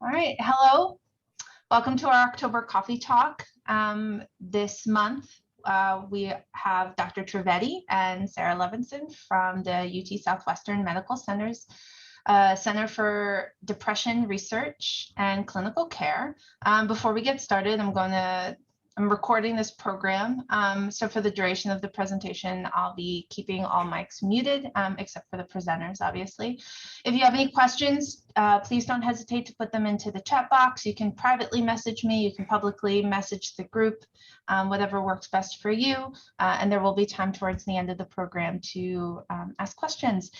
All right, hello. Welcome to our October Coffee Talk. This month, we have Dr. Trivedi and Sarah Levinson from the UT Southwestern Medical Center's Center for Depression Research and Clinical Care. Before we get started, I'm recording this program. So for the duration of the presentation, I'll be keeping all mics muted, except for the presenters, obviously. If you have any questions, please don't hesitate to put them into the chat box. You can privately message me. You can publicly message the group, whatever works best for you. And there will be time towards the end of the program to ask questions.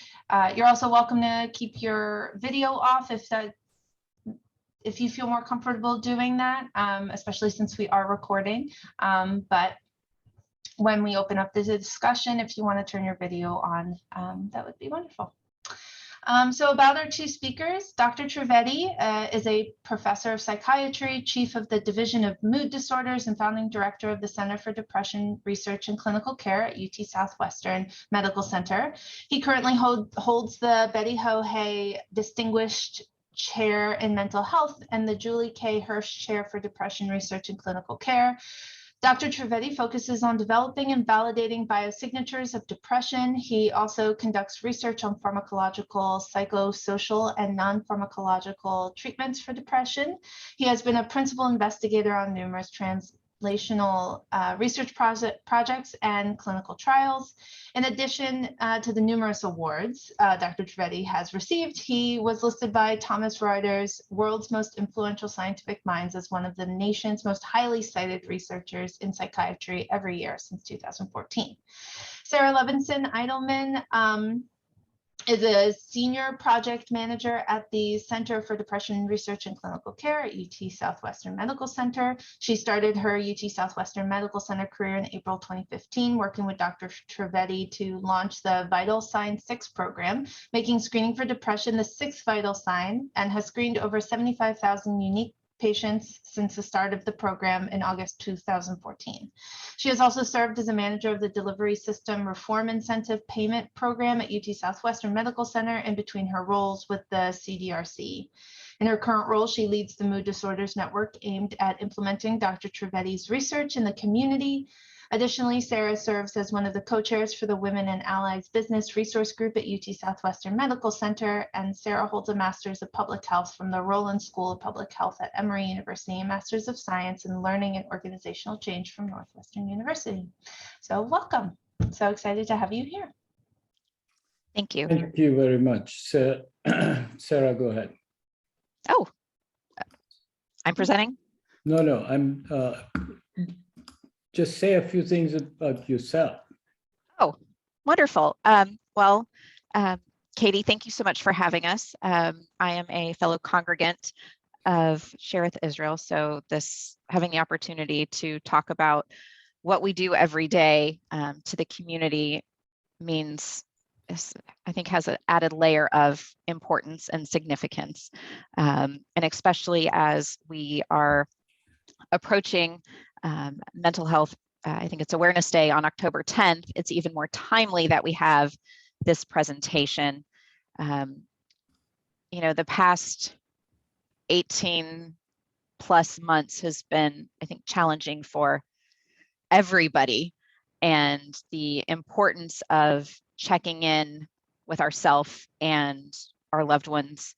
You're also welcome to keep your video off if you feel more comfortable doing that, especially since we are recording. But when we open up the discussion, if you want to turn your video on, that would be wonderful. So about our two speakers, Dr. Trivedi is a professor of psychiatry, chief of the Division of Mood Disorders, and founding director of the Center for Depression Research and Clinical Care at UT Southwestern Medical Center. He currently holds the Betty Ho Hay Distinguished Chair in Mental Health and the Julie K. Hirsch Chair for Depression Research and Clinical Care. Dr. Trivedi focuses on developing and validating biosignatures of depression. He also conducts research on pharmacological, psychosocial, and non-pharmacological treatments for depression. He has been a principal investigator on numerous translational research projects and clinical trials. In addition to the numerous awards Dr. Trivedi has received, he was listed by Thomas Reuters' World's Most Influential Scientific Minds as one of the nation's most highly cited researchers in psychiatry every year since 2014. Sarah Levinson Idleman is a senior project manager at the Center for Depression Research and Clinical Care at UT Southwestern Medical Center. She started her UT Southwestern Medical Center career in April 2015, working with Dr. Trivedi to launch the Vital Sign 6 program, making screening for depression the sixth vital sign, and has screened over 75,000 unique patients since the start of the program in August 2014. She has also served as a manager of the Delivery System Reform Incentive Payment Program at UT Southwestern Medical Center in between her roles with the CDRC. In her current role, she leads the Mood Disorders Network aimed at implementing Dr. Trivedi's research in the community. Additionally, Sarah serves as one of the co-chairs for the Women and Allies Business Resource Group at UT Southwestern Medical Center, and Sarah holds a Master's of Public Health from the Rowland School of Public Health at Emory University, and Master's of Science in Learning and Organizational Change from Northwestern University. So welcome. So excited to have you here. Thank you. Thank you very much. Sarah, go ahead. Oh, I'm presenting? No, I'm just say a few things about yourself. Oh, wonderful. Katie, thank you so much for having us. I am a fellow congregant of Shereth Israel, so having the opportunity to talk about what we do every day to the community means, I think, has an added layer of importance and significance, and especially as we are approaching mental health, I think it's Awareness Day on October 10th. It's even more timely that we have this presentation. The past 18 plus months has been, I think, challenging for everybody, and the importance of checking in with ourselves and our loved ones,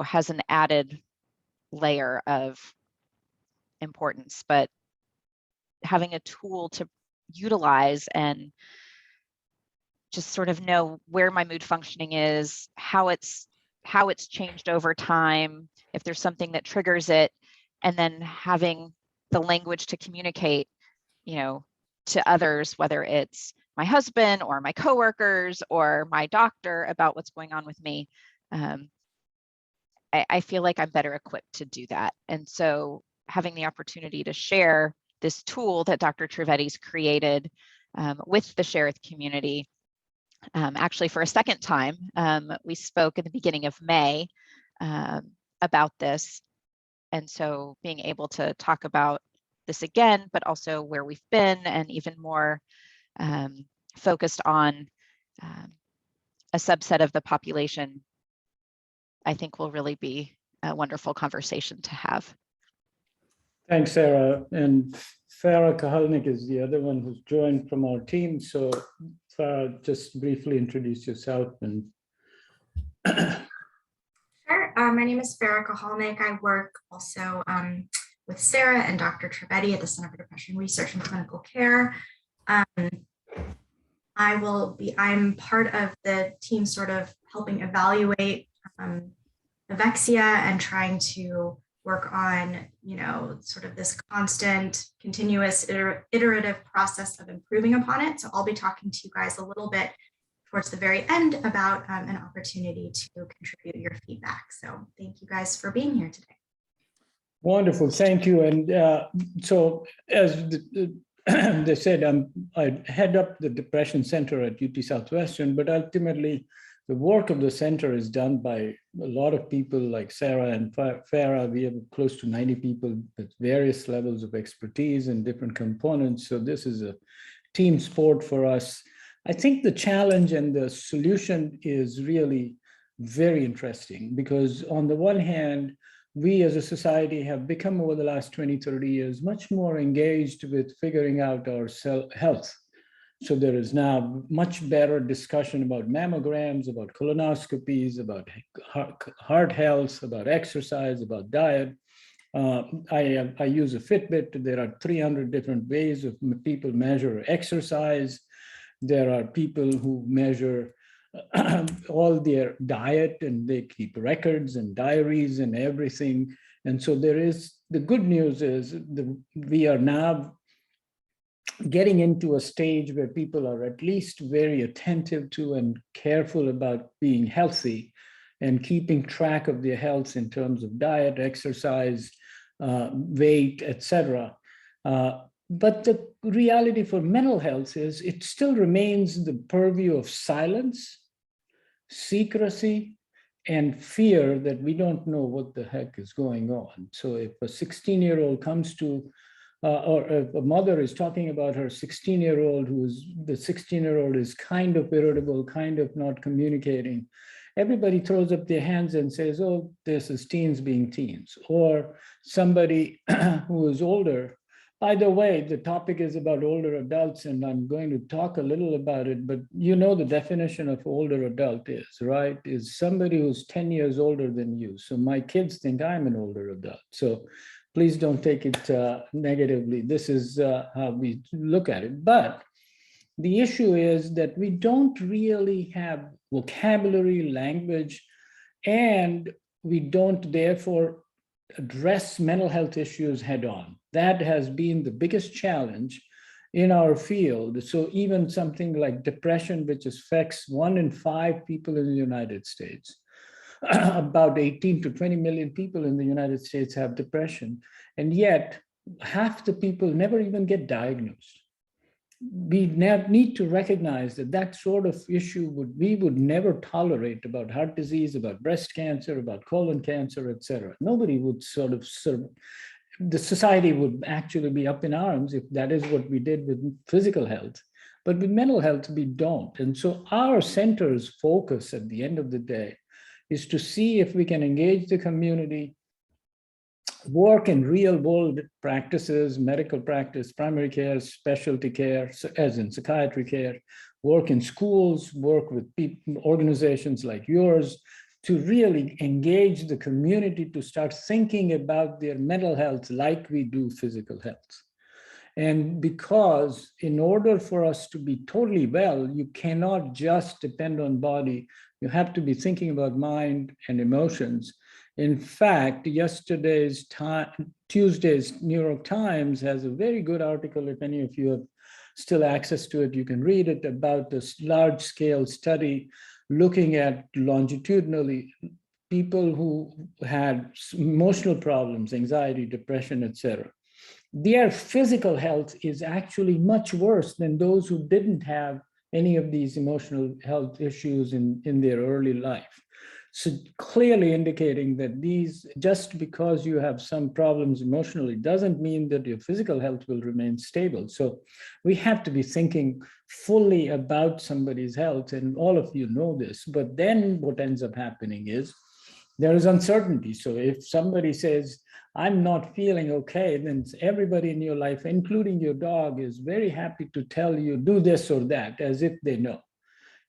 has an added layer of importance. But having a tool to utilize and just sort of know where my mood functioning is, how it's changed over time, if there's something that triggers it, and then having the language to communicate, to others, whether it's my husband or my coworkers or my doctor, about what's going on with me. I feel like I'm better equipped to do that. And so having the opportunity to share this tool that Dr. Trivedi's created with the Shereth community, actually for a second time. We spoke at the beginning of May about this. And so being able to talk about this again, but also where we've been, and even more focused on a subset of the population, I think will really be a wonderful conversation to have. Thanks, Sarah. And Farah Kahalnik is the other one who's joined from our team. So Farah, just briefly introduce yourself. And Sure. My name is Farah Kahalnik. I work also with Sarah and Dr. Trivedi at the Center for Depression Research and Clinical Care. I'm part of the team sort of helping evaluate Evexia and trying to work on, sort of this constant, continuous, iterative process of improving upon it. So I'll be talking to you guys a little bit towards the very end about an opportunity to contribute your feedback. So thank you guys for being here today. wonderful, thank you. And so as they said, I head up the Depression Center at UT Southwestern, but ultimately the work of the center is done by a lot of people like Sarah and Farah. We have close to 90 people with various levels of expertise and different components. So this is a team sport for us. I think the challenge and the solution is really very interesting because on the one hand, we as a society have become over the last 20, 30 years much more engaged with figuring out our health. So there is now much better discussion about mammograms, about colonoscopies, about heart health, about exercise, about diet. I use a Fitbit. There are 300 different ways of people measure exercise. There are people who measure all their diet and they keep records and diaries and everything. And so the good news is we are now getting into a stage where people are at least very attentive to and careful about being healthy and keeping track of their health in terms of diet, exercise, weight, etc. But the reality for mental health is it still remains the purview of silence, secrecy, and fear that we don't know what the heck is going on. So if a 16-year-old comes to or if a mother is talking about her 16-year-old, the 16-year-old is kind of irritable, kind of not communicating, everybody throws up their hands and says, oh, this is teens being teens. Or somebody who is older. By the way, the topic is about older adults, and I'm going to talk a little about it, but you know the definition of older adult is, right? Is somebody who's 10 years older than you. So my kids think I'm an older adult. So please don't take it negatively. This is how we look at it. But the issue is that we don't really have vocabulary, language, and we don't therefore address mental health issues head on. That has been the biggest challenge in our field. So even something like depression, which affects 1 in 5 people in the United States, about 18 to 20 million people in the United States have depression, and yet half the people never even get diagnosed. We need to recognize that sort of issue we would never tolerate about heart disease, about breast cancer, about colon cancer, etc. Nobody would the society would actually be up in arms if that is what we did with physical health. But with mental health, we don't. And so our center's focus at the end of the day is to see if we can engage the community, work in real world practices, medical practice, primary care, specialty care, as in psychiatry care, work in schools, work with organizations like yours to really engage the community to start thinking about their mental health like we do physical health. And because in order for us to be totally well, you cannot just depend on body. You have to be thinking about mind and emotions. In fact, Tuesday's New York Times has a very good article. If any of you have still access to it, you can read it, about this large-scale study looking at longitudinally people who had emotional problems, anxiety, depression, etc. Their physical health is actually much worse than those who didn't have any of these emotional health issues in their early life. So clearly indicating that just because you have some problems emotionally doesn't mean that your physical health will remain stable. So we have to be thinking fully about somebody's health, and all of you know this. But then what ends up happening is There is uncertainty. So if somebody says, I'm not feeling okay, then everybody in your life, including your dog, is very happy to tell you, do this or that, as if they know.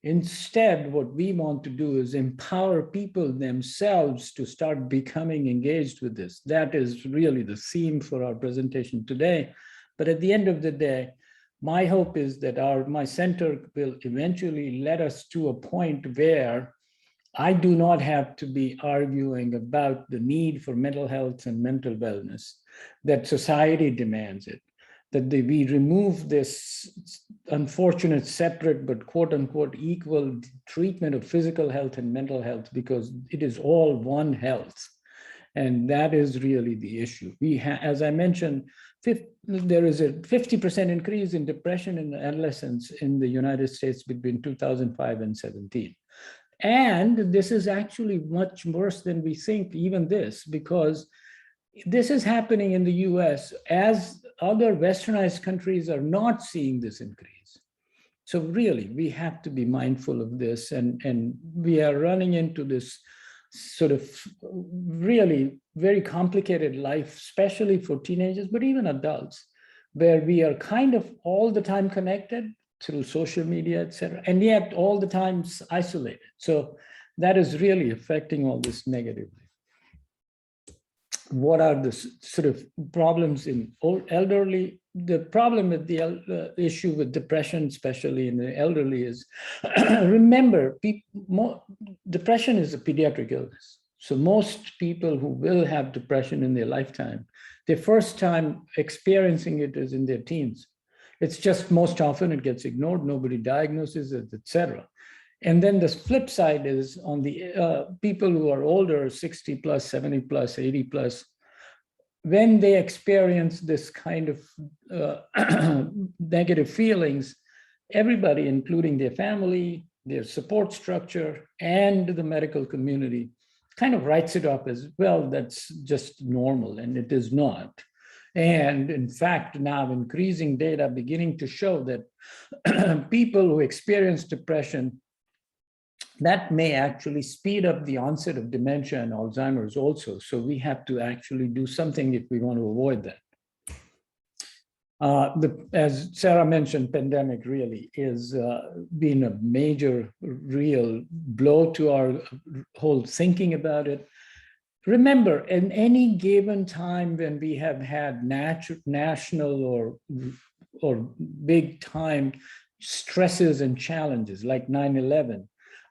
Instead, what we want to do is empower people themselves to start becoming engaged with this. That is really the theme for our presentation today. But at the end of the day, my hope is that my center will eventually let us to a point where I do not have to be arguing about the need for mental health and mental wellness, that society demands it, that we remove this unfortunate separate but quote unquote equal treatment of physical health and mental health, because it is all one health. And that is really the issue. As I mentioned, there is a 50% increase in depression in adolescents in the United States between 2005 and 17. And this is actually much worse than we think, even this, because this is happening in the US as other westernized countries are not seeing this increase. So really, we have to be mindful of this, and we are running into this sort of really very complicated life, especially for teenagers, but even adults, where we are kind of all the time connected through social media, et cetera, and yet all the time isolated. So that is really affecting all this negatively. What are the sort of problems in elderly? The problem with the issue with depression, especially in the elderly, is remember, depression is a pediatric illness. So most people who will have depression in their lifetime, their first time experiencing it is in their teens. It's just most often it gets ignored, nobody diagnoses it, et cetera. And then the flip side is on the people who are older, 60 plus, 70 plus, 80 plus, when they experience this kind of negative feelings, everybody, including their family, their support structure, and the medical community, kind of writes it up as, well, that's just normal, and it is not. And in fact, now increasing data beginning to show that people who experience depression, that may actually speed up the onset of dementia and Alzheimer's also. So we have to actually do something if we want to avoid that. As Sarah mentioned, pandemic really is been a major, real blow to our whole thinking about it. Remember, in any given time when we have had national or big time stresses and challenges like 9/11,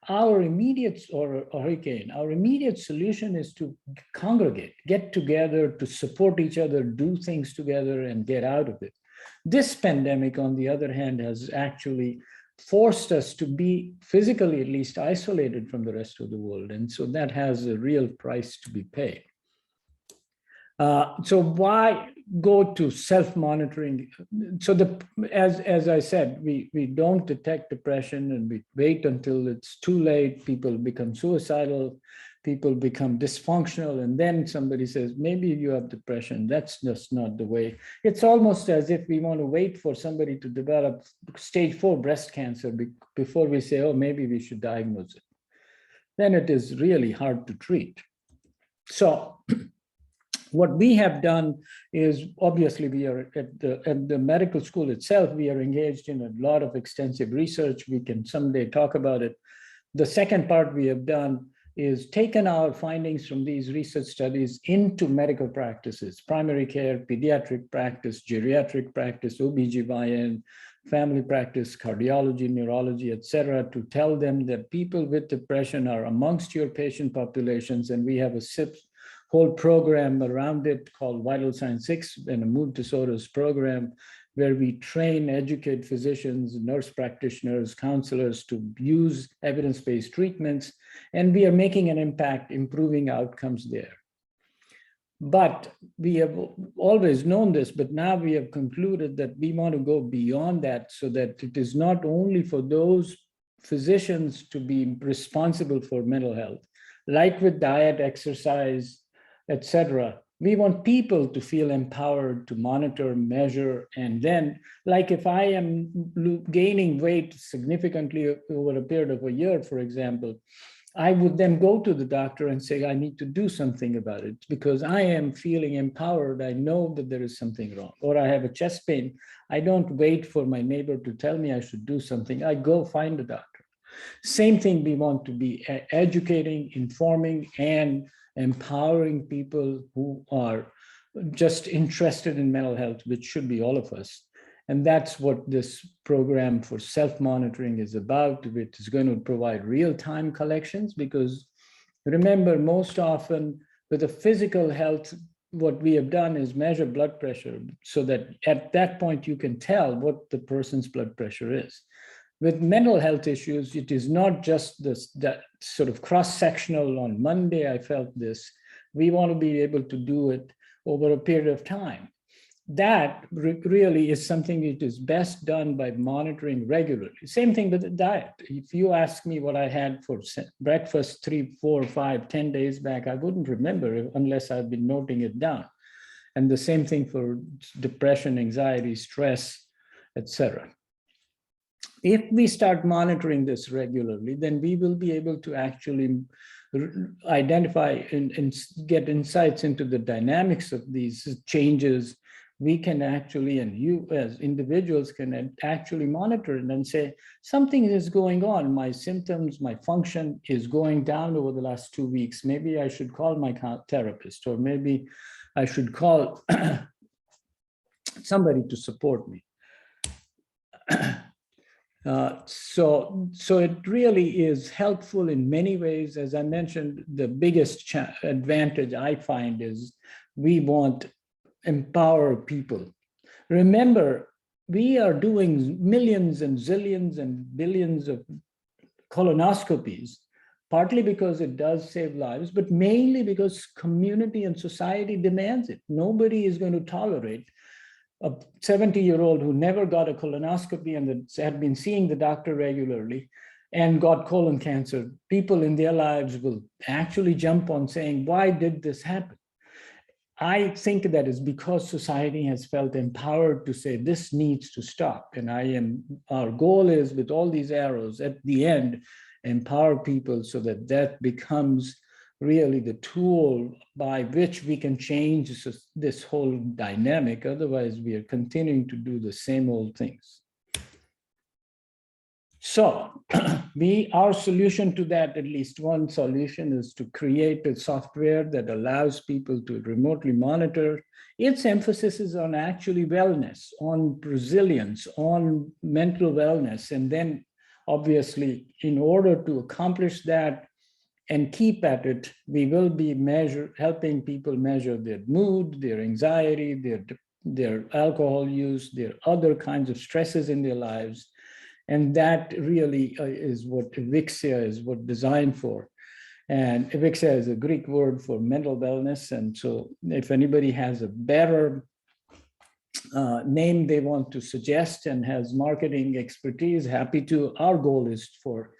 our immediate, or a hurricane, our immediate solution is to congregate, get together, to support each other, do things together, and get out of it. This pandemic, on the other hand, has actually forced us to be physically at least isolated from the rest of the world. And so that has a real price to be paid. So why go to self-monitoring? So as I said, we don't detect depression and we wait until it's too late. People become suicidal, people become dysfunctional, and then somebody says, maybe you have depression. That's just not the way. It's almost as if we want to wait for somebody to develop stage 4 breast cancer before we say, oh, maybe we should diagnose it. Then it is really hard to treat. So what we have done is, obviously, we are at the medical school itself, we are engaged in a lot of extensive research. We can someday talk about it. The second part we have done is taken our findings from these research studies into medical practices, primary care, pediatric practice, geriatric practice, OBGYN, family practice, cardiology, neurology, et cetera, to tell them that people with depression are amongst your patient populations. And we have a whole program around it called Vital Sign 6 and a mood disorders program, where we train, educate physicians, nurse practitioners, counselors to use evidence-based treatments. And we are making an impact, improving outcomes there. But we have always known this, but now we have concluded that we want to go beyond that, so that it is not only for those physicians to be responsible for mental health, like with diet, exercise, et cetera. We want people to feel empowered to monitor, measure, and then, like if I am gaining weight significantly over a period of a year, for example, I would then go to the doctor and say, I need to do something about it because I am feeling empowered. I know that there is something wrong, or I have a chest pain. I don't wait for my neighbor to tell me I should do something. I go find a doctor. Same thing, we want to be educating, informing, and empowering people who are just interested in mental health, which should be all of us. And that's what this program for self-monitoring is about, which is going to provide real-time collections, because remember, most often with the physical health, what we have done is measure blood pressure so that at that point you can tell what the person's blood pressure is. With mental health issues, it is not just this, that sort of cross-sectional on Monday, I felt this. We want to be able to do it over a period of time. That really is something that is best done by monitoring regularly. Same thing with the diet. If you ask me what I had for breakfast 3, 4, 5, 10 days back, I wouldn't remember unless I've been noting it down. And the same thing for depression, anxiety, stress, etc. If we start monitoring this regularly, then we will be able to actually identify and get insights into the dynamics of these changes. We can actually, and you as individuals can actually monitor it and say, something is going on. My symptoms, my function is going down over the last 2 weeks. Maybe I should call my therapist, or maybe I should call somebody to support me. So it really is helpful in many ways. As I mentioned, the biggest advantage I find is we want to empower people. Remember, we are doing millions and zillions and billions of colonoscopies, partly because it does save lives, but mainly because community and society demands it. Nobody is going to tolerate a 70-year-old who never got a colonoscopy and that had been seeing the doctor regularly and got colon cancer. People in their lives will actually jump on saying, why did this happen? I think that is because society has felt empowered to say this needs to stop. And our goal is, with all these arrows at the end, empower people so that that becomes really the tool by which we can change this whole dynamic. Otherwise, we are continuing to do the same old things. So our solution to that, at least one solution, is to create a software that allows people to remotely monitor. Its emphasis is on actually wellness, on resilience, on mental wellness. And then obviously, in order to accomplish that and keep at it, we will be helping people measure their mood, their anxiety, their alcohol use, their other kinds of stresses in their lives. And that really is what Evexia is designed for. And Evexia is a Greek word for mental wellness. And so if anybody has a better name they want to suggest and has marketing expertise, happy to. Our goal is for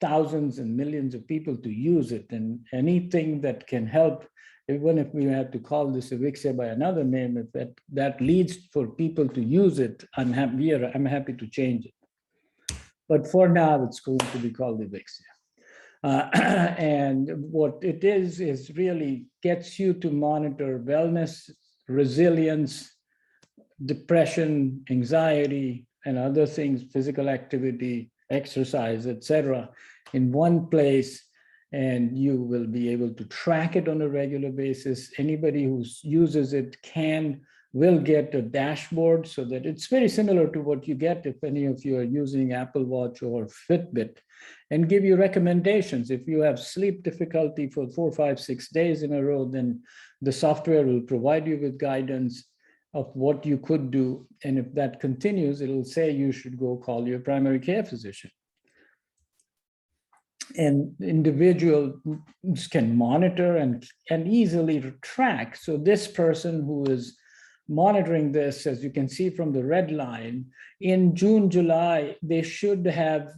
thousands and millions of people to use it, and anything that can help, even if we have to call this Evexia by another name, if that leads for people to use it, I'm happy to change it. But for now, it's going to be called Evexia. And what it is really gets you to monitor wellness, resilience, depression, anxiety, and other things, physical activity, exercise, etc., in one place, and you will be able to track it on a regular basis. Anybody who uses it will get a dashboard, so that it's very similar to what you get if any of you are using Apple Watch or Fitbit, and give you recommendations. If you have sleep difficulty for 4, 5, 6 days in a row, then the software will provide you with guidance of what you could do. And if that continues, it'll say you should go call your primary care physician. And individuals can monitor and easily track. So this person who is monitoring this, as you can see from the red line, in June, July, they should have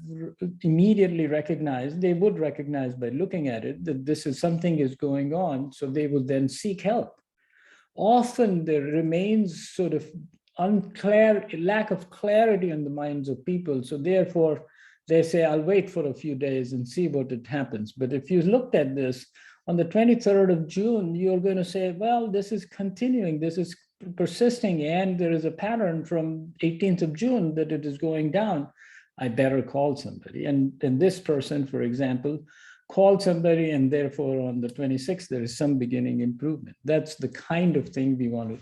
immediately recognized, they would recognize by looking at it, that this is something is going on. So they will then seek help. Often there remains sort of lack of clarity in the minds of people. So therefore, they say, I'll wait for a few days and see what it happens. But if you looked at this on the 23rd of June, you're going to say, well, this is continuing, this is persisting, and there is a pattern from 18th of June that it is going down. I better call somebody. And this person, for example, called somebody, and therefore on the 26th, there is some beginning improvement. That's the kind of thing we want to.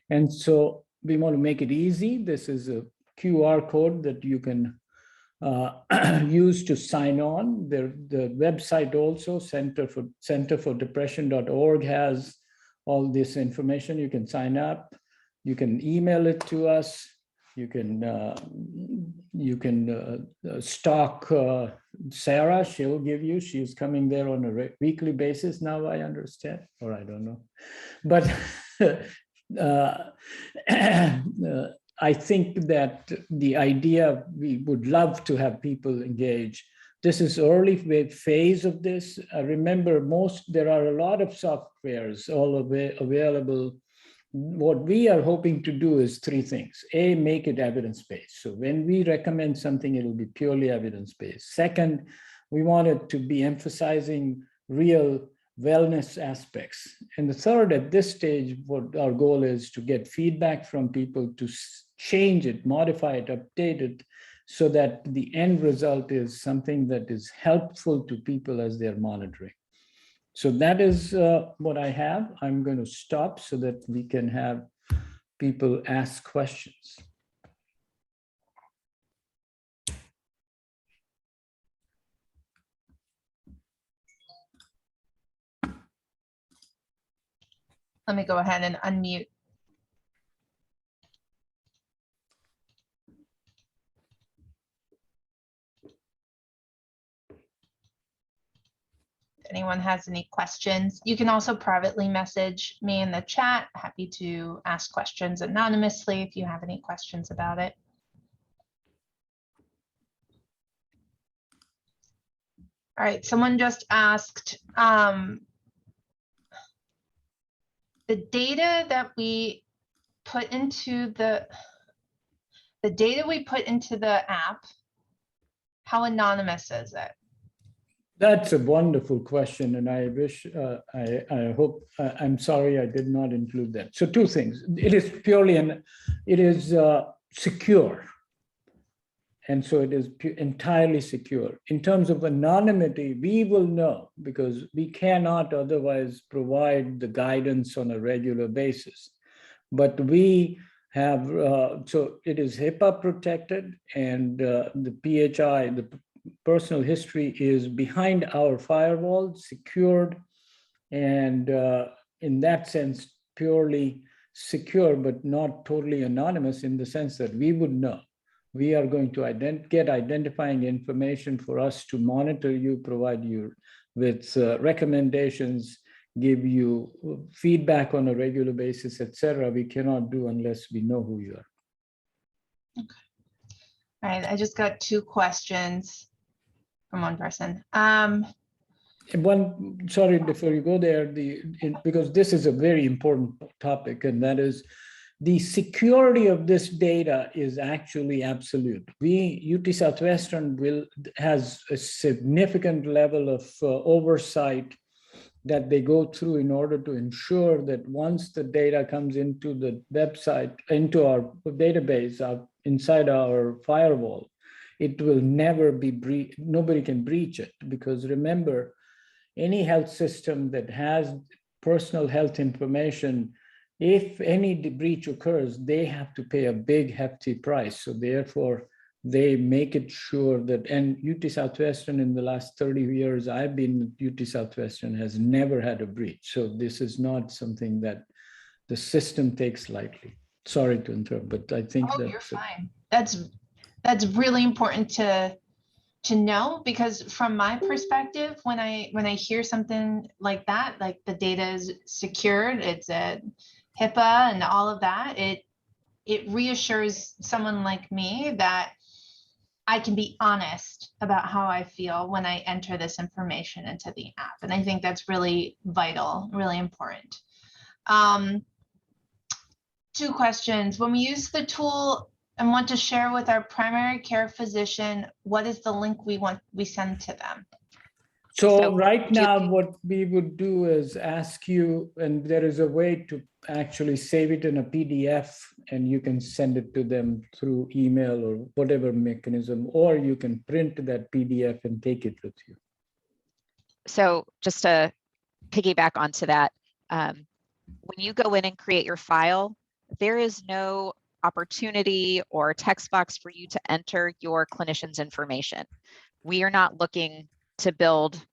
And so we want to make it easy. This is a QR code that you can use to sign on. The website also, centerfordepression.org, has all this information. You can sign up. You can email it to us. You can stalk Sarah. She'll give you. She's coming there on a weekly basis now, I understand, or I don't know. But I think that the idea, we would love to have people engage. This is early phase of this. Remember, there are a lot of softwares all available. What we are hoping to do is three things. A, make it evidence-based. So when we recommend something, it'll be purely evidence-based. Second, we want it to be emphasizing real wellness aspects. And the third, at this stage, what our goal is to get feedback from people to change it, modify it, update it, so that the end result is something that is helpful to people as they're monitoring. So that is what I have. I'm going to stop so that we can have people ask questions. Let me go ahead and unmute. If anyone has any questions, you can also privately message me in the chat. Happy to ask questions anonymously if you have any questions about it. All right, someone just asked, the data that we put into the app, how anonymous is it? That's a wonderful question, and I wish, I hope, I'm sorry I did not include that. So two things. It is purely, it is secure. And so it is entirely secure. In terms of anonymity, we will know, because we cannot otherwise provide the guidance on a regular basis. But we have, so it is HIPAA protected, and the PHI, the personal history, is behind our firewall, secured, and in that sense, purely secure, but not totally anonymous, in the sense that we would know. We are going to get identifying information for us to monitor you, provide you with recommendations, give you feedback on a regular basis, etc. We cannot do unless we know who you are. Okay. All right, I just got two questions from one person. Sorry, before you go there, because this is a very important topic, and that is, the security of this data is actually absolute. UT Southwestern has a significant level of oversight that they go through in order to ensure that once the data comes into the website, into our database, inside our firewall, it will never be breached. Nobody can breach it, because remember, any health system that has personal health information, if any breach occurs, they have to pay a big hefty price. So therefore, they make it sure that, and UT Southwestern, in the last 30 years I've been at UT Southwestern, has never had a breach. So this is not something that the system takes lightly. Sorry to interrupt, but I think that you're fine. That's really important to know, because from my perspective, when I hear something like that, like the data is secured, it's a HIPAA and all of that, it reassures someone like me that I can be honest about how I feel when I enter this information into the app. And I think that's really vital, really important. Two questions. When we use the tool and want to share with our primary care physician, what is the link we send to them? So right now, what we would do is ask you, and there is a way to actually save it in a PDF, and you can send it to them through email or whatever mechanism, or you can print that PDF and take it with you. So just to piggyback onto that, when you go in and create your file, there is no opportunity or text box for you to enter your clinician's information. We are not looking to build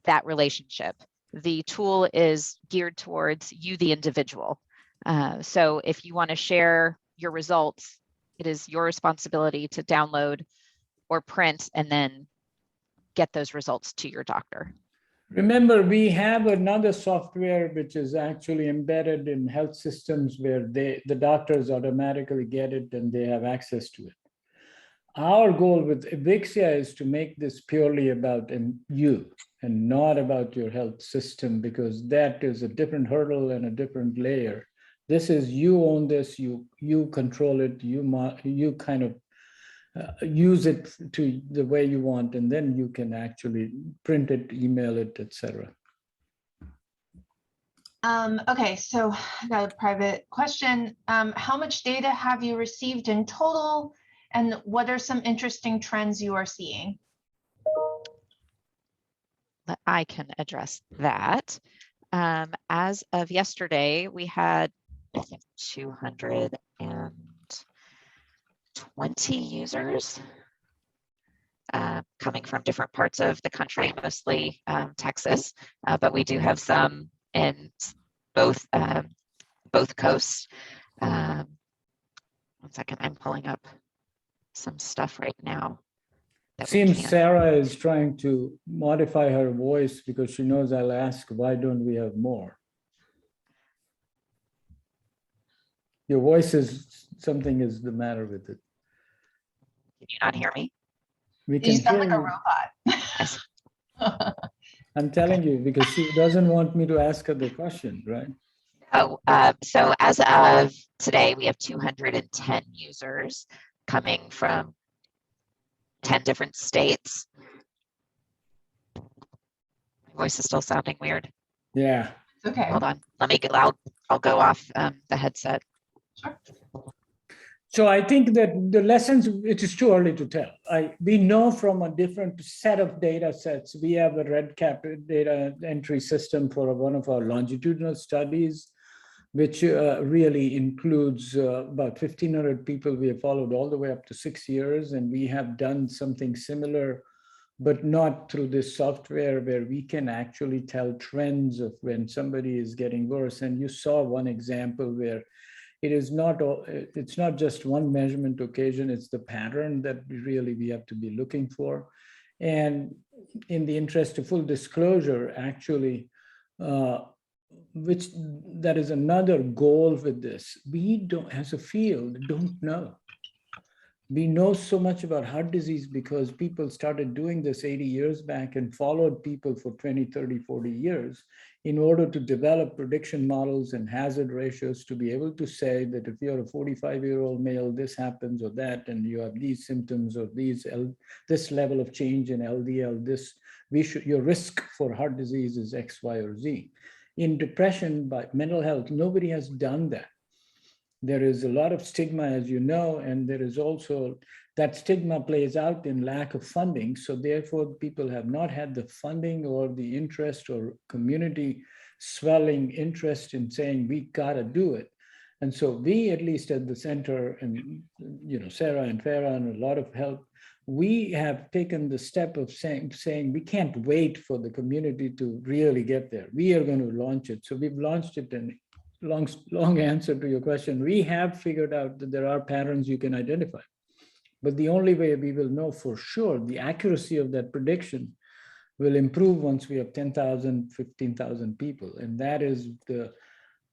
that relationship. The tool is geared towards you, the individual. So if you want to share your results, it is your responsibility to download or print and then get those results to your doctor. Remember, we have another software which is actually embedded in health systems where the doctors automatically get it and they have access to it. Our goal with Evexia is to make this purely about you and not about your health system, because that is a different hurdle and a different layer. This is you own this, you control it, you kind of use it to the way you want, and then you can actually print it, email it, etc. Okay, so I got a private question. How much data have you received in total, and what are some interesting trends you are seeing? I can address that. As of yesterday, we had, I think, 220 users coming from different parts of the country, mostly Texas, but we do have some in both coasts. 1 second, I'm pulling up some stuff right now. Seems Sarah is trying to modify her voice because she knows I'll ask, why don't we have more? Your voice is, something is the matter with it. Can you not hear me? We can You sound hear like a you. robot. I'm telling you, because she doesn't want me to ask her the question, right? Oh, so as of today, we have 210 users coming from 10 different states. My voice is still sounding weird. Yeah. Okay. Hold on. Let me get loud. I'll go off the headset. Sure. So I think that the lessons, it is too early to tell. We know from a different set of data sets. We have a REDCap data entry system for one of our longitudinal studies, which really includes about 1,500 people we have followed all the way up to 6 years. And we have done something similar, but not through this software where we can actually tell trends of when somebody is getting worse. And you saw one example where it's not just one measurement occasion, it's the pattern that we have to be looking for. And in the interest of full disclosure, actually, which that is another goal with this. We don't, as a field, don't know. We know so much about heart disease because people started doing this 80 years back and followed people for 20, 30, 40 years in order to develop prediction models and hazard ratios to be able to say that if you're a 45-year-old male, this happens or that, and you have these symptoms or this level of change in LDL, your risk for heart disease is X, Y, or Z. In depression, by mental health, nobody has done that. There is a lot of stigma, as you know, and there is also that stigma plays out in lack of funding. So therefore, people have not had the funding or the interest or community swelling interest in saying, we gotta do it. And so we, at least at the center, and Sarah and Farah and a lot of help, we have taken the step of saying we can't wait for the community to really get there. We are going to launch it. So we've launched it, and long answer to your question. We have figured out that there are patterns you can identify. But the only way we will know for sure the accuracy of that prediction will improve once we have 10,000, 15,000 people. And that is the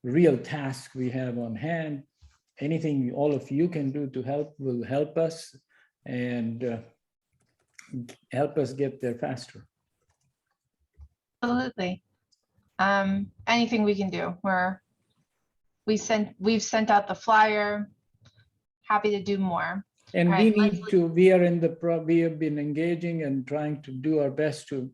real task we have on hand. Anything all of you can do to help will help us and help us get there faster. Absolutely. Anything we can do. We've sent out the flyer. happy to do more. And All we right, need Leslie. to, we are in the, we have been engaging and trying to do our best to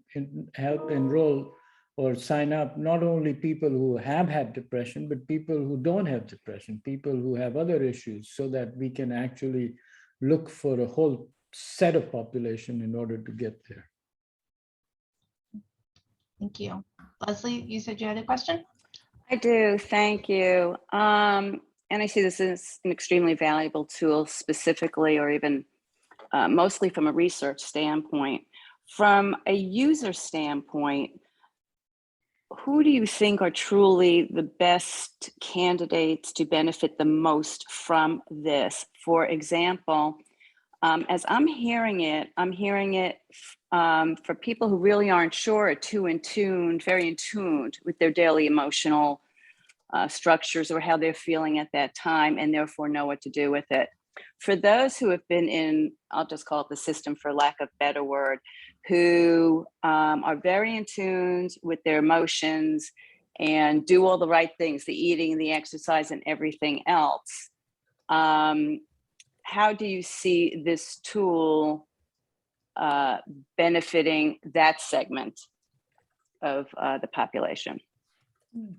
help enroll or sign up not only people who have had depression, but people who don't have depression, people who have other issues, so that we can actually look for a whole set of population in order to get there. Thank you. Leslie, you said you had a question? I do, thank you. And I see this as an extremely valuable tool, specifically, or even mostly from a research standpoint. From a user standpoint, who do you think are truly the best candidates to benefit the most from this? For example, as I'm hearing it for people who really aren't sure, are very in tune with their daily emotional structures or how they're feeling at that time, and therefore know what to do with it. For those who have been in, I'll just call it the system for lack of a better word, who are very in tune with their emotions and do all the right things, the eating, the exercise, and everything else, how do you see this tool benefiting that segment of the population?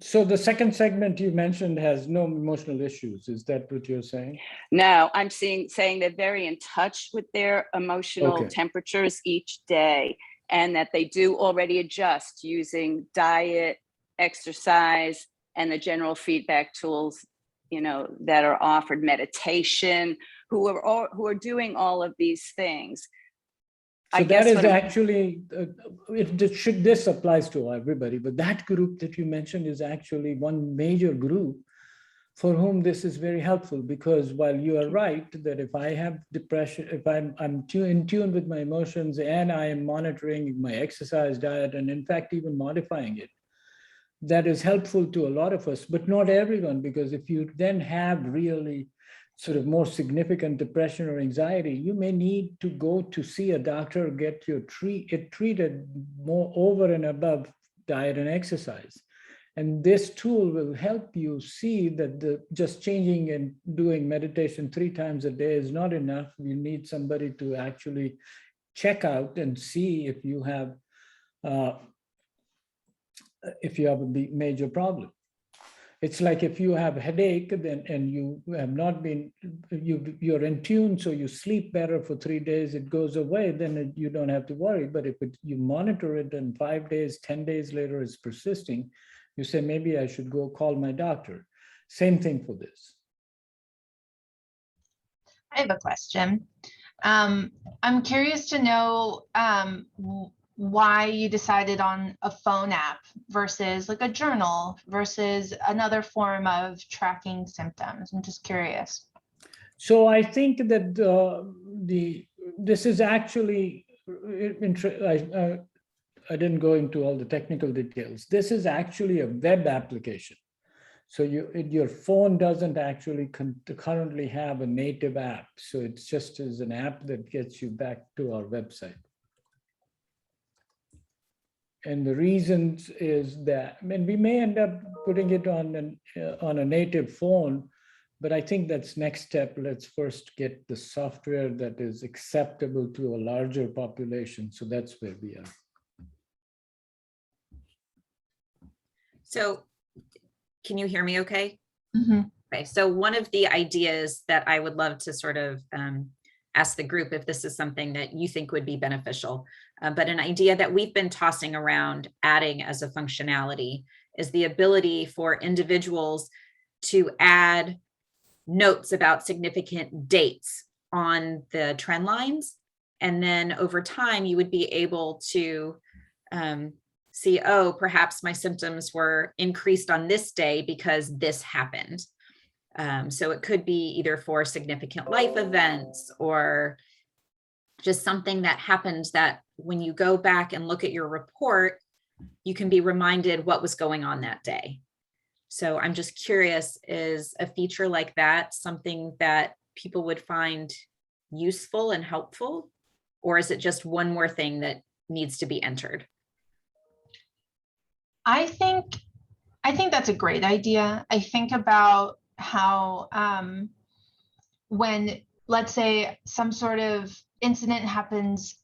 So the second segment you mentioned has no emotional issues. Is that what you're saying? No, I'm saying they're very in touch with their emotional Okay. temperatures each day, and that they do already adjust using diet, exercise, and the general feedback tools, that are offered, meditation, who are doing all of these things. So that is actually, this applies to everybody, but that group that you mentioned is actually one major group for whom this is very helpful, because while you are right that if I have depression, if I'm in tune with my emotions and I am monitoring my exercise, diet, and in fact, even modifying it, that is helpful to a lot of us, but not everyone, because if you then have really sort of more significant depression or anxiety, you may need to go to see a doctor, get your treated more over and above diet and exercise. And this tool will help you see that just changing and doing meditation 3 times a day is not enough. You need somebody to actually check out and see if you have a major problem. It's like if you have a headache and you have not been, you're in tune, so you sleep better for 3 days, it goes away, then you don't have to worry. But if you monitor it and 5 days, 10 days later it's persisting, you say, maybe I should go call my doctor. Same thing for this. I have a question. I'm curious to know why you decided on a phone app versus like a journal versus another form of tracking symptoms. I'm just curious. So I think that this is actually, I didn't go into all the technical details. This is actually a web application. So your phone doesn't actually currently have a native app. So it's just as an app that gets you back to our website. And the reasons is that, we may end up putting it on a native phone, but I think that's next step. Let's first get the software that is acceptable to a larger population. So that's where we are. So can you hear me okay? Mm-hmm. Okay, so one of the ideas that I would love to sort of ask the group if this is something that you think would be beneficial, but an idea that we've been tossing around adding as a functionality is the ability for individuals to add notes about significant dates on the trend lines. And then over time, you would be able to see, oh, perhaps my symptoms were increased on this day because this happened. So it could be either for significant life events or just something that happened that when you go back and look at your report, you can be reminded what was going on that day. So I'm just curious, is a feature like that something that people would find useful and helpful? Or is it just one more thing that needs to be entered? I think that's a great idea. I think about how when, let's say, some sort of incident happens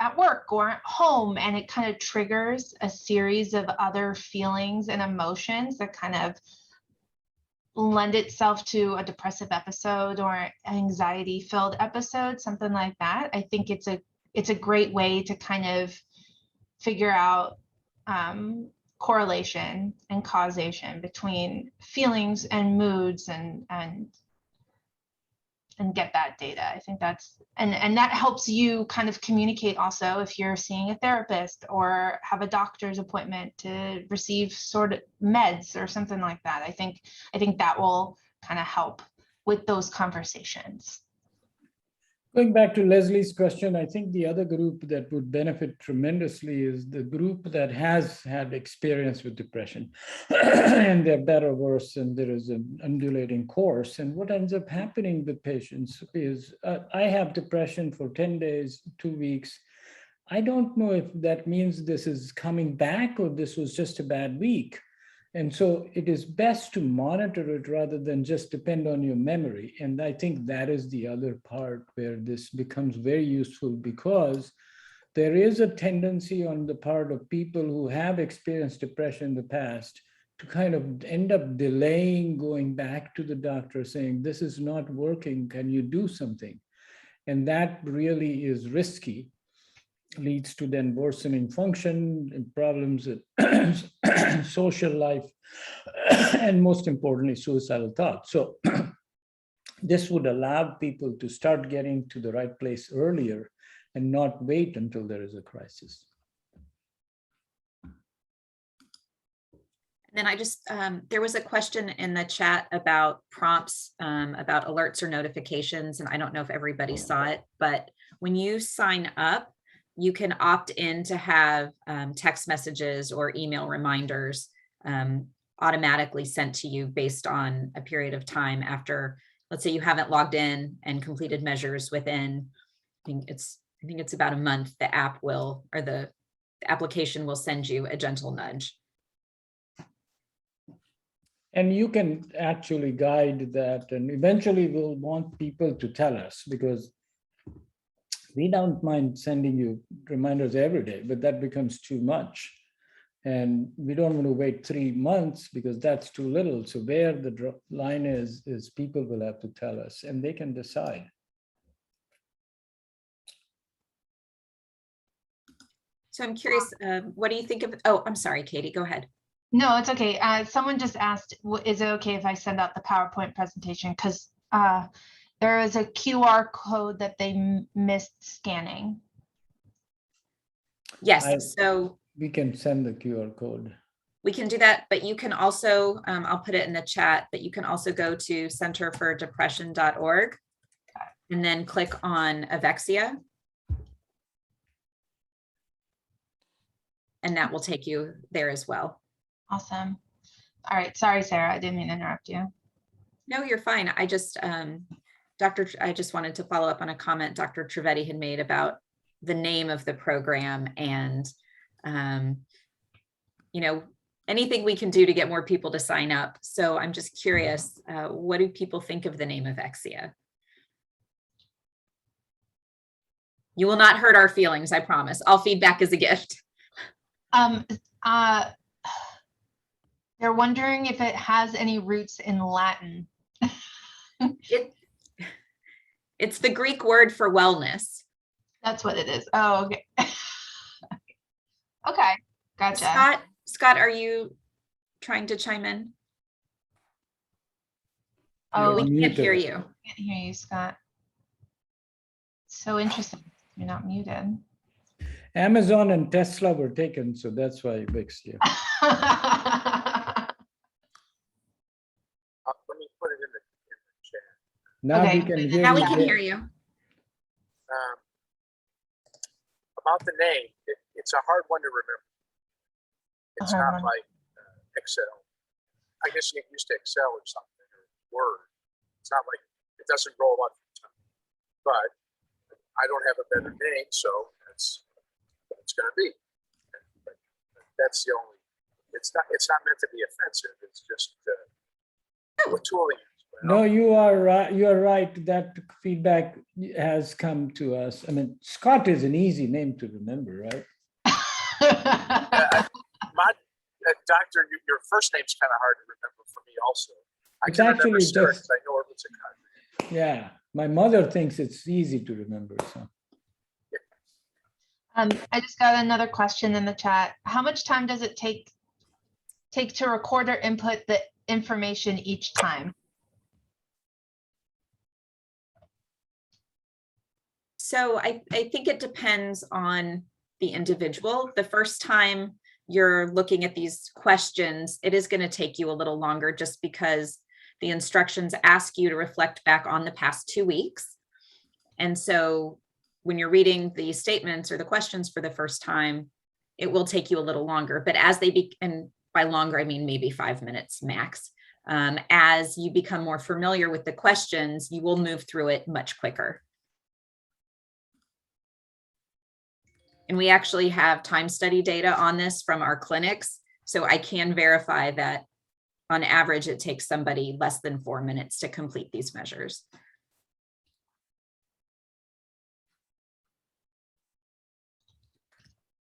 at work or at home, and it kind of triggers a series of other feelings and emotions that kind of lend itself to a depressive episode or anxiety filled episode, something like that. I think it's a great way to kind of figure out correlation and causation between feelings and moods and get that data. I think that's, and that helps you kind of communicate also if you're seeing a therapist or have a doctor's appointment to receive sort of meds or something like that. I think that will kind of help with those conversations. Going back to Leslie's question, I think the other group that would benefit tremendously is the group that has had experience with depression and they're better or worse, and there is an undulating course. And what ends up happening with patients is I have depression for 10 days, 2 weeks. I don't know if that means this is coming back or this was just a bad week. And so it is best to monitor it rather than just depend on your memory. And I think that is the other part where this becomes very useful, because there is a tendency on the part of people who have experienced depression in the past to kind of end up delaying going back to the doctor saying, this is not working, can you do something? And that really is risky. Leads to then worsening function and problems with social life, and most importantly, suicidal thoughts. So this would allow people to start getting to the right place earlier and not wait until there is a crisis. And then I just, there was a question in the chat about prompts, about alerts or notifications, and I don't know if everybody saw it, but when you sign up, you can opt in to have text messages or email reminders automatically sent to you based on a period of time after, let's say you haven't logged in and completed measures within, I think it's about a month, the app will, or the application will send you a gentle nudge. And you can actually guide that, and eventually we'll want people to tell us, because we don't mind sending you reminders every day, but that becomes too much. And we don't want to wait 3 months because that's too little. So where the line is people will have to tell us and they can decide. So I'm curious, what do you think of, oh, I'm sorry, Katie, go ahead. No, it's okay. Someone just asked, is it okay if I send out the PowerPoint presentation? Because there is a QR code that they missed scanning. Yes, so we can send the QR code. We can do that, but you can also, I'll put it in the chat, but you can also go to centerfordepression.org and then click on Evexia. And that will take you there as well. Awesome. All right. Sorry, Sarah. I didn't mean to interrupt you. No, you're fine. I just, I just wanted to follow up on a comment Dr. Trivedi had made about the name of the program and, you know, anything we can do to get more people to sign up. So I'm just curious, what do people think of the name of Evexia? You will not hurt our feelings, I promise. All feedback is a gift. They're wondering if it has any roots in Latin. It's the Greek word for wellness. That's what it is. Oh, okay. Okay, gotcha. Scott, are you trying to chime in? Oh, we can't hear you. I can't hear you, Scott. So interesting. You're not muted. Amazon and Tesla were taken, so that's why Evexia. Let me put it in the chat. Now Okay. we can hear Now you. we can hear you. About the name, it's a hard one to remember. It's not like Excel. I guess you get used to Excel or something, or Word. It's not like, it doesn't roll off your tongue. But I don't have a better name, so that's what it's going to be. But that's the only, it's not meant to be offensive. It's just what tool you use. No, you are right. You are right. That feedback has come to us. I mean, Scott is an easy name to remember, right? Doctor, your first name's kind of hard to remember for me also. I It's can remember actually Sarah just- because I know her was a cousin. Yeah, my mother thinks it's easy to remember. So I just got another question in the chat. How much time does it take to record or input the information each time? So I think it depends on the individual. The first time you're looking at these questions, it is going to take you a little longer just because the instructions ask you to reflect back on the past 2 weeks. And so when you're reading the statements or the questions for the first time, it will take you a little longer. But as they and by longer, I mean maybe 5 minutes max. As you become more familiar with the questions, you will move through it much quicker. And we actually have time study data on this from our clinics. So I can verify that on average, it takes somebody less than 4 minutes to complete these measures.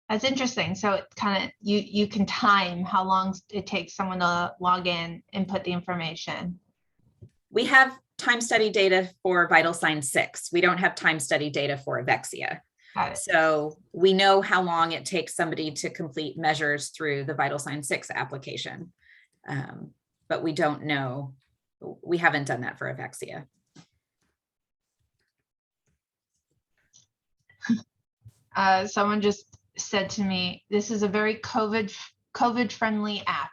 That's interesting. So it kind of, you can time how long it takes someone to log in, input the information. We have time study data for vital sign 6. We don't have time study data for Evexia. Got it. So we know how long it takes somebody to complete measures through the vital sign 6 application. But we don't know, we haven't done that for Evexia. Someone just said to me, this is a very COVID friendly app.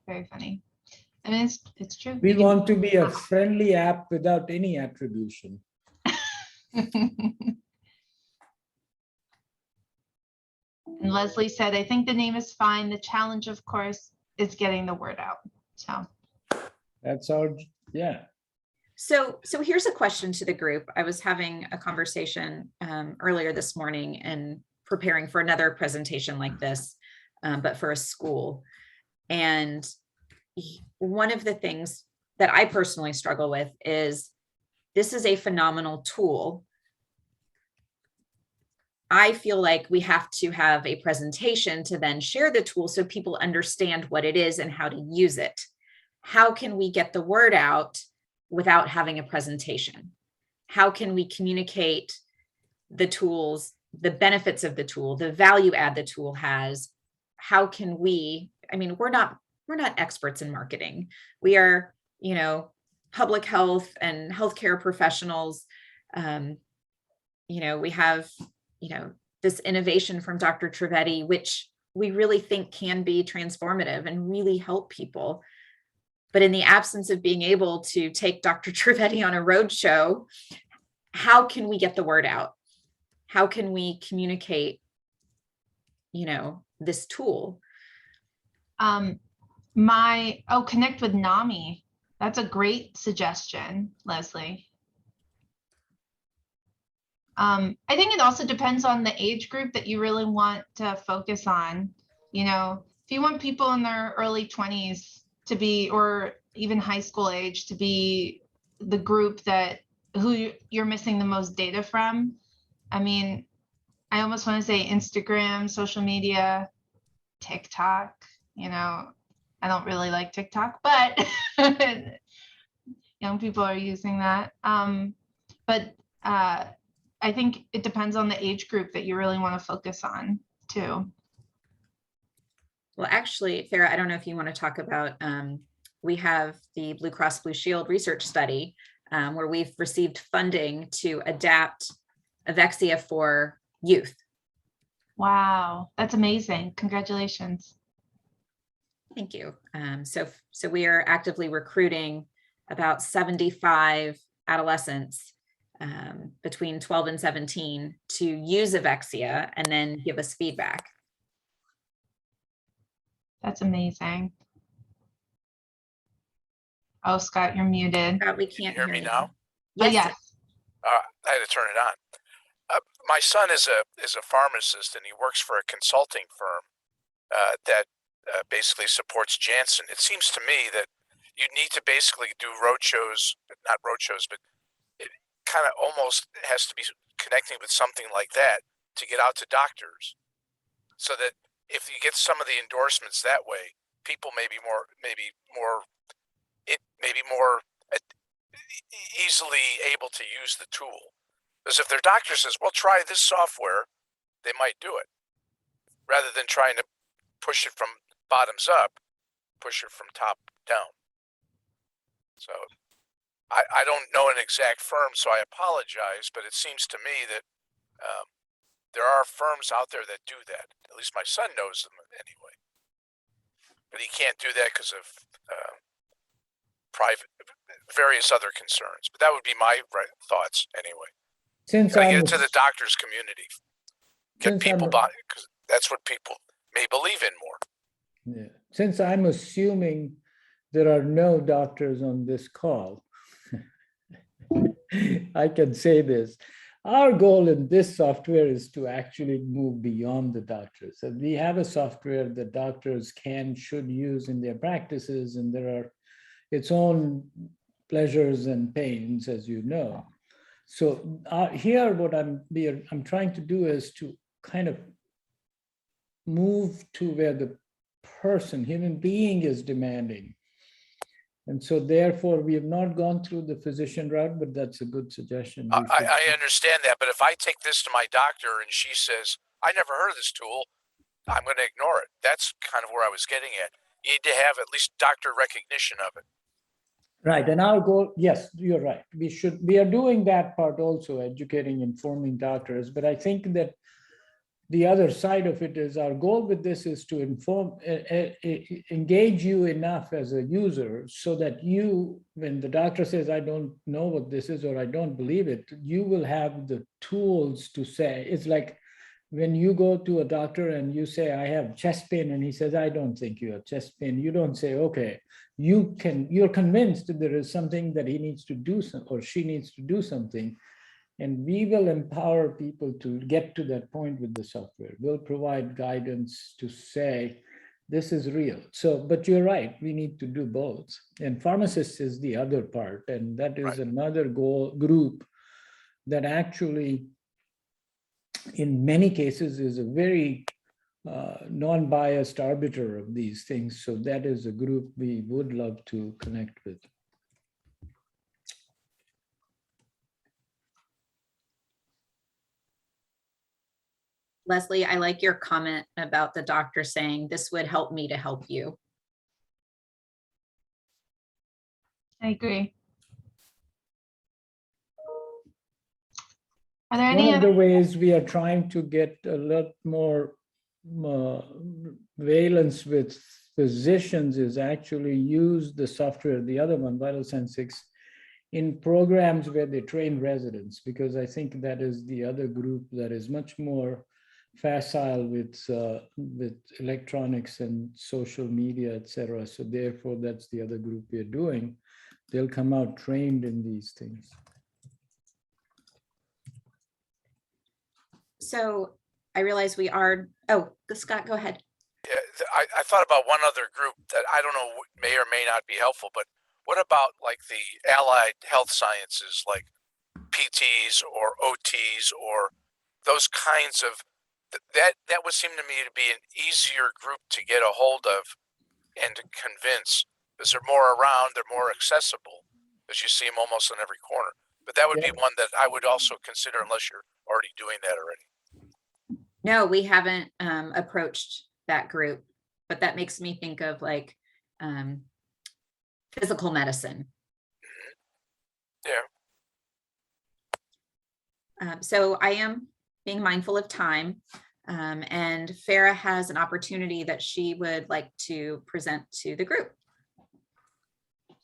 Very funny. I mean, it's true. we want to be a friendly app without any attribution. And Leslie said, I think the name is fine. The challenge, of course, is getting the word out. So That's our, yeah. So here's a question to the group. I was having a conversation earlier this morning and preparing for another presentation like this, but for a school. And one of the things that I personally struggle with is this is a phenomenal tool. I feel like we have to have a presentation to then share the tool so people understand what it is and how to use it. How can we get the word out without having a presentation? How can we communicate the tools, the benefits of the tool, the value add the tool has? How can we, I mean, we're not experts in marketing. We are, public health and healthcare professionals. We have, this innovation from Dr. Trivedi, which we really think can be transformative and really help people. But in the absence of being able to take Dr. Trivedi on a roadshow, how can we get the word out? How can we communicate, this tool? Connect with NAMI. That's a great suggestion, Leslie. I think it also depends on the age group that you really want to focus on. If you want people in their early 20s to be, or even high school age to be the group who you're missing the most data from. I mean, I almost want to say Instagram, social media, TikTok, I don't really like TikTok, but young people are using that. But I think it depends on the age group that you really want to focus on too. Well, actually, Farah, I don't know if you want to talk about, we have the Blue Cross Blue Shield research study where we've received funding to adapt Evexia for youth. Wow, that's amazing. Congratulations. Thank you. So we are actively recruiting about 75 adolescents between 12 and 17 to use Evexia and then give us feedback. That's amazing. Oh, Scott, you're muted. Scott, we can't hear me now? Yes. Yes. I had to turn it on. My son is a pharmacist, and he works for a consulting firm that basically supports Janssen. It seems to me that you need to basically do roadshows, not roadshows, but it kind of almost has to be connecting with something like that to get out to doctors, so that if you get some of the endorsements that way, people may be more easily able to use the tool. Because if their doctor says, well, try this software, they might do it, rather than trying to push it from bottoms up, push it from top down. So I don't know an exact firm, so I apologize, but it seems to me that there are firms out there that do that. At least my son knows them anyway. But he can't do that because of various other concerns. But that would be my thoughts anyway. Since Gotta I'm get into the doctors community, get people buying, because that's what people may believe in more. Yeah. Since I'm assuming there are no doctors on this call, I can say this. Our goal in this software is to actually move beyond the doctors. So we have a software that doctors should use in their practices, and there are its own pleasures and pains, as you know. So here, what I'm trying to do is to kind of move to where the human being is demanding. And so therefore, we have not gone through the physician route, but that's a good suggestion. I understand that, but if I take this to my doctor and she says, I never heard of this tool, I'm going to ignore it. That's kind of where I was getting at. You need to have at least doctor recognition of it. Right, and our goal, yes, you're right. We are doing that part also, educating, informing doctors, but I think that the other side of it is our goal with this is to engage you enough as a user so that you, when the doctor says, I don't know what this is or I don't believe it, you will have the tools to say. It's like when you go to a doctor and you say, I have chest pain, and he says, I don't think you have chest pain. You don't say, okay, you're convinced that there is something that he needs to do or she needs to do something. And we will empower people to get to that point with the software. We'll provide guidance to say, this is real. So, but you're right, we need to do both. And pharmacists is the other part. And that is another group that actually, in many cases, is a very non-biased arbiter of these things. So that is a group we would love to connect with. Leslie, I like your comment about the doctor saying, this would help me to help you. I agree. Are there any One of the ways we are trying to get a lot more valence with physicians is actually use the software, the other one, VitalSense 6, in programs where they train residents, because I think that is the other group that is much more facile with electronics and social media, etc. So therefore, that's the other group we're doing. They'll come out trained in these things. So I realize we are, Scott, go ahead. Yeah, I thought about one other group that I don't know may or may not be helpful, but what about like the allied health sciences, like PTs or OTs or those kinds of, that would seem to me to be an easier group to get a hold of and to convince, because they're more around, they're more accessible, because you see them almost on every corner. But that would be one that I would also consider, unless you're already doing that already. No, we haven't approached that group, but that makes me think of like physical medicine. Yeah. So I am being mindful of time, and Farah has an opportunity that she would like to present to the group.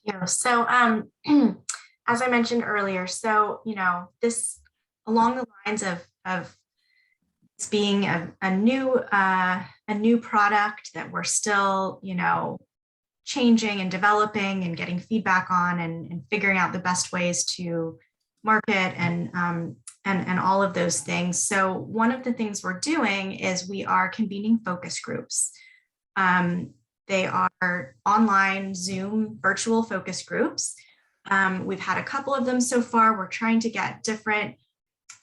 Yeah, so as I mentioned earlier, so, this along the lines of it's being a new product that we're still, changing and developing and getting feedback on and figuring out the best ways to market and all of those things. So one of the things we're doing is we are convening focus groups They are online Zoom virtual focus groups. We've had a couple of them so far. We're trying to get different,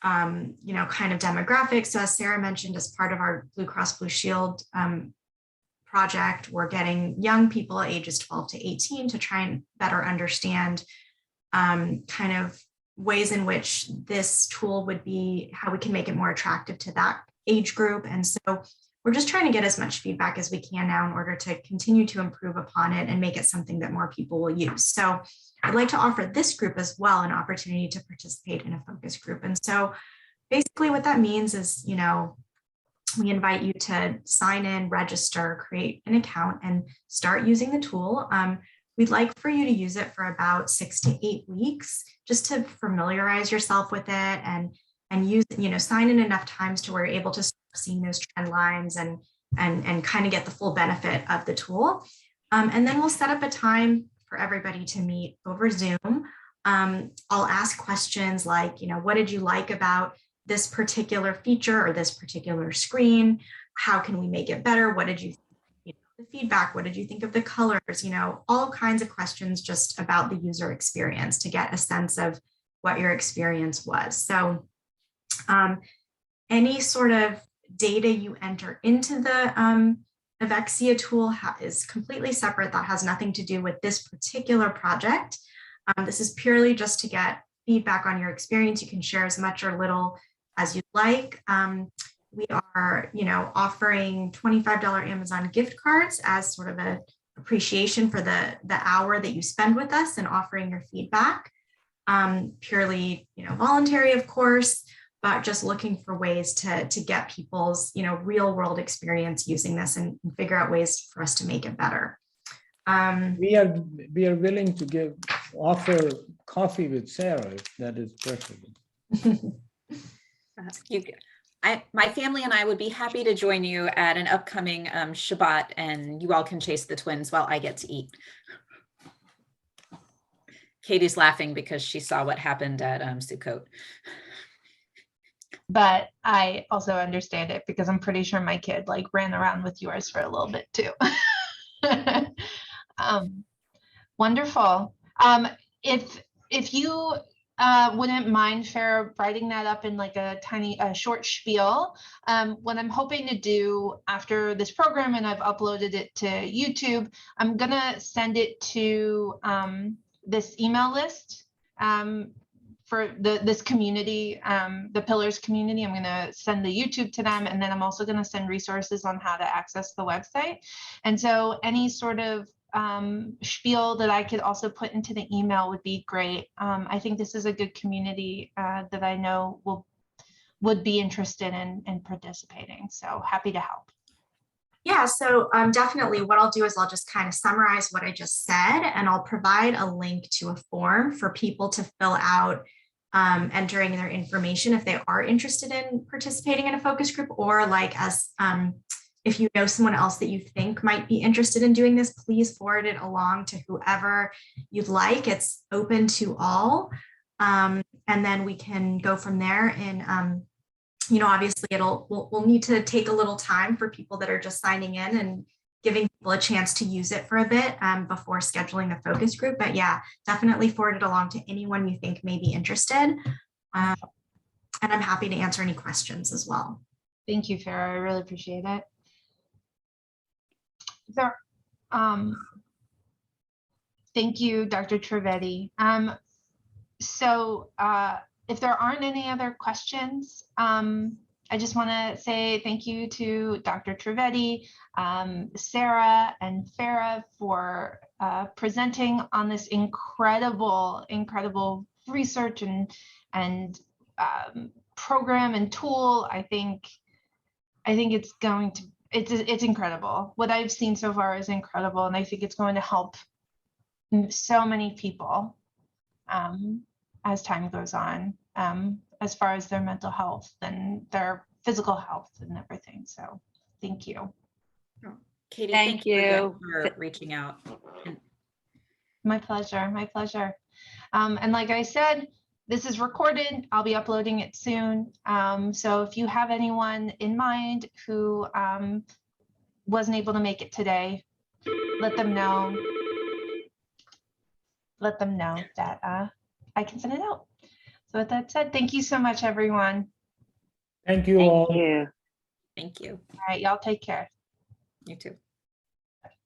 kind of demographics. So as Sarah mentioned, as part of our Blue Cross Blue Shield project, we're getting young people ages 12 to 18 to try and better understand kind of ways in which this tool would be, how we can make it more attractive to that age group. And so we're just trying to get as much feedback as we can now in order to continue to improve upon it and make it something that more people will use. So I'd like to offer this group as well an opportunity to participate in a focus group. And so basically what that means is, we invite you to sign in, register, create an account, and start using the tool. We'd like for you to use it for about 6 to 8 weeks, just to familiarize yourself with it and use, sign in enough times to where you're able to start seeing those trend lines and kind of get the full benefit of the tool. And then we'll set up a time for everybody to meet over Zoom. I'll ask questions like, what did you like about this particular feature or this particular screen? How can we make it better? What did you think of the feedback? What did you think of the colors? All kinds of questions just about the user experience to get a sense of what your experience was. So any sort of data you enter into the Evexia tool is completely separate. That has nothing to do with this particular project. This is purely just to get feedback on your experience. You can share as much or little as you'd like. We are, offering $25 Amazon gift cards as sort of an appreciation for the hour that you spend with us and offering your feedback. Purely, voluntary, of course, but just looking for ways to get people's, real world experience using this and figure out ways for us to make it better. We are willing to offer coffee with Sarah, if that is preferable. My family and I would be happy to join you at an upcoming Shabbat, and you all can chase the twins while I get to eat. Katie's laughing because she saw what happened at Sukkot. But I also understand it because I'm pretty sure my kid ran around with yours for a little bit too. Wonderful. If you wouldn't mind, Farah, writing that up in a short spiel. What I'm hoping to do after this program, and I've uploaded it to YouTube, I'm gonna send it to this email list for this community, the Pillars community. I'm gonna send the YouTube to them, and then I'm also gonna send resources on how to access the website. And so any sort of spiel that I could also put into the email would be great. I think this is a good community that I know would be interested in participating. So happy to help. Yeah, so definitely what I'll do is I'll just kind of summarize what I just said, and I'll provide a link to a form for people to fill out, entering their information if they are interested in participating in a focus group, or if you know someone else that you think might be interested in doing this, please forward it along to whoever you'd like. It's open to all. And then we can go from there. And, obviously we'll need to take a little time for people that are just signing in and giving people a chance to use it for a bit before scheduling the focus group. But yeah, definitely forward it along to anyone you think may be interested. And I'm happy to answer any questions as well. Thank you, Farah. I really appreciate it. Thank you, Dr. Trivedi. So if there aren't any other questions, I just want to say thank you to Dr. Trivedi, Sarah, and Farah for presenting on this incredible research and program and tool. I think it's going to it's incredible. What I've seen so far is incredible, and I think it's going to help so many people as time goes on, as far as their mental health and their physical health and everything. So thank you. Katie, thank you again for reaching out. My pleasure, my pleasure. And like I said, this is recorded. I'll be uploading it soon. So if you have anyone in mind who wasn't able to make it today, let them know. Let them know that I can send it out. So with that said, thank you so much, everyone. Thank you all. Thank you. Thank you. All right, y'all take care. You too.